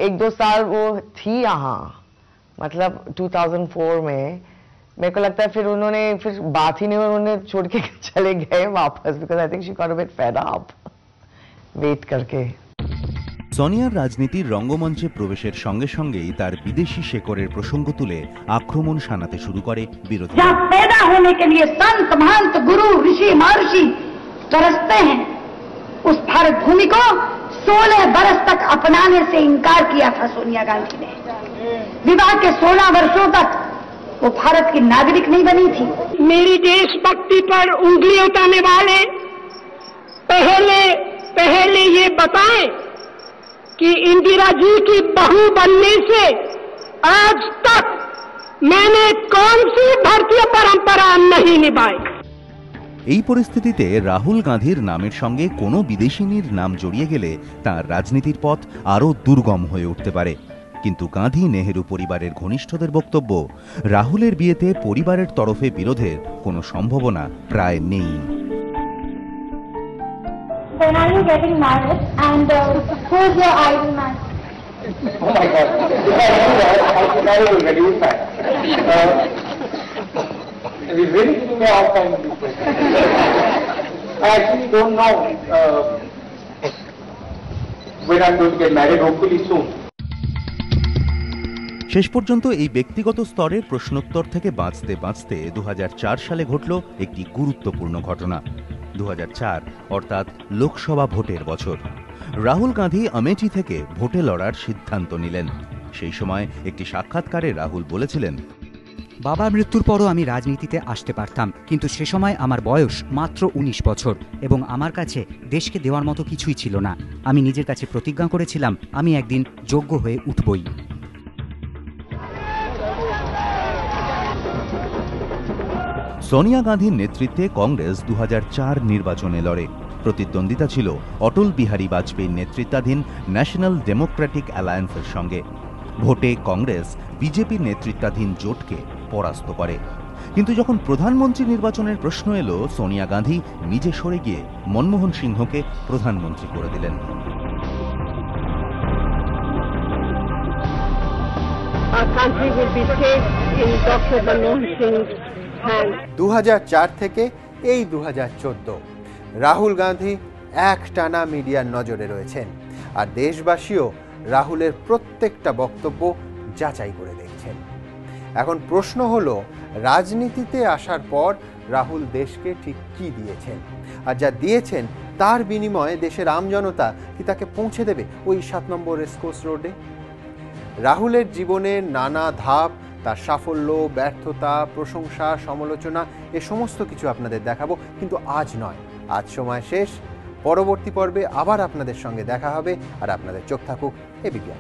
एक दो साल वो थी यहाँ, मतलब 2004 में, मेरे को लगता है फिर उन्होंने फिर बात ही नहीं, उन्होंने छोड़ के चले गए वापस, because I think she got a bit fed up wait करके। সোনিয়ার রাজনীতির রঙ্গমঞ্চে প্রবেশের সঙ্গে সঙ্গেই তার বিদেশি শেকড়ের প্রসঙ্গ তুলে আক্রমণ শানাতে শুরু করে বিরোধী। जहाँ पैदा होने के लिए संत महंत गुरु ऋषि महर्षि तरसते हैं, उस भारत भूमि को 16 बरस तक अपनाने से इनकार किया था सोनिया गांधी ने। विवाह के 16 वर्षों तक वो भारत की नागरिक नहीं बनी थी। मेरी देशभक्ति पर उंगली उठाने वाले पहले ये बताएं कि इंदिरा जी की बहू बनने से आज तक मैंने कौन सी भारतीय परंपरा नहीं निभाई। এই পরিস্থিতিতে রাহুল গান্ধীর নামের সঙ্গে কোনো বিদেশিনীর নাম জড়িয়ে গেলে তার রাজনীতির পথ আরও দুর্গম হয়ে উঠতে পারে। কিন্তু গান্ধী নেহেরু পরিবারের ঘনিষ্ঠদের বক্তব্য, রাহুলের বিয়েতে পরিবারের তরফে বিরোধের কোনো সম্ভাবনা প্রায় নেই। When are you getting married and who is your idol man? Oh my God! If I knew that, I could never reduce that. We're really giving me a hard time with this question. I actually don't know when I'm going to get married, hopefully soon. শেষ পর্যন্ত এই ব্যক্তিগত স্তরের প্রশ্নোত্তর থেকে বাঁচতে বাঁচতে 2004 সালে ঘটল একটি গুরুত্বপূর্ণ ঘটনা। 2004 অর্থাৎ লোকসভা ভোটের বছর। রাহুল গান্ধী আমেঠি থেকে ভোটে লড়ার সিদ্ধান্ত নিলেন। সেই সময় একটি সাক্ষাৎকারে রাহুল বলেছিলেন, বাবার মৃত্যুর পরও আমি রাজনীতিতে আসতে পারতাম, কিন্তু সে সময় আমার বয়স মাত্র 19 বছর এবং আমার কাছে দেশকে দেওয়ার মতো কিছুই ছিল না। আমি নিজের কাছে প্রতিজ্ঞা করেছিলাম আমি একদিন যোগ্য হয়ে উঠবই। সোনিয়া গান্ধীর নেতৃত্বে কংগ্রেস 2004 নির্বাচনে লড়ে। প্রতিদ্বন্দ্বিতা ছিল অটল বিহারী বাজপেয়ীর নেতৃত্বাধীন ন্যাশনাল ডেমোক্রেটিক অ্যালায়েন্সের সঙ্গে। ভোটে কংগ্রেস বিজেপির নেতৃত্বাধীন জোটকে পরাস্ত করে। কিন্তু যখন প্রধানমন্ত্রী নির্বাচনের প্রশ্ন এলো, সোনিয়া গান্ধী নিজে সরে গিয়ে মনমোহন সিংহকে প্রধানমন্ত্রী করে দিলেন। Our country will be safe in Dr. Manmohan Singh's hands. 2004 থেকে এই 2014 রাহুল গান্ধী একটানা মিডিয়ার নজরে রয়েছেন, আর দেশবাসীও রাহুলের প্রত্যেকটা বক্তব্য যাচাই করে দেখছেন। এখন প্রশ্ন হলো, রাজনীতিতে আসার পর রাহুল দেশকে ঠিক কি দিয়েছেন, আর যা দিয়েছেন তার বিনিময়ে দেশের আমজনতা কি তাকে পৌঁছে দেবে ওই 7 নম্বর রেসকোর্স রোডে? রাহুলের জীবনের নানা ধাপ, তার সাফল্য, ব্যর্থতা, প্রশংসা, সমালোচনা, এ সমস্ত কিছু আপনাদের দেখাবো, কিন্তু আজ নয়। আজ সময় শেষ। পরবর্তী পর্বে আবার আপনাদের সঙ্গে দেখা হবে, আর আপনাদের চোখ থাকুক এবিপি।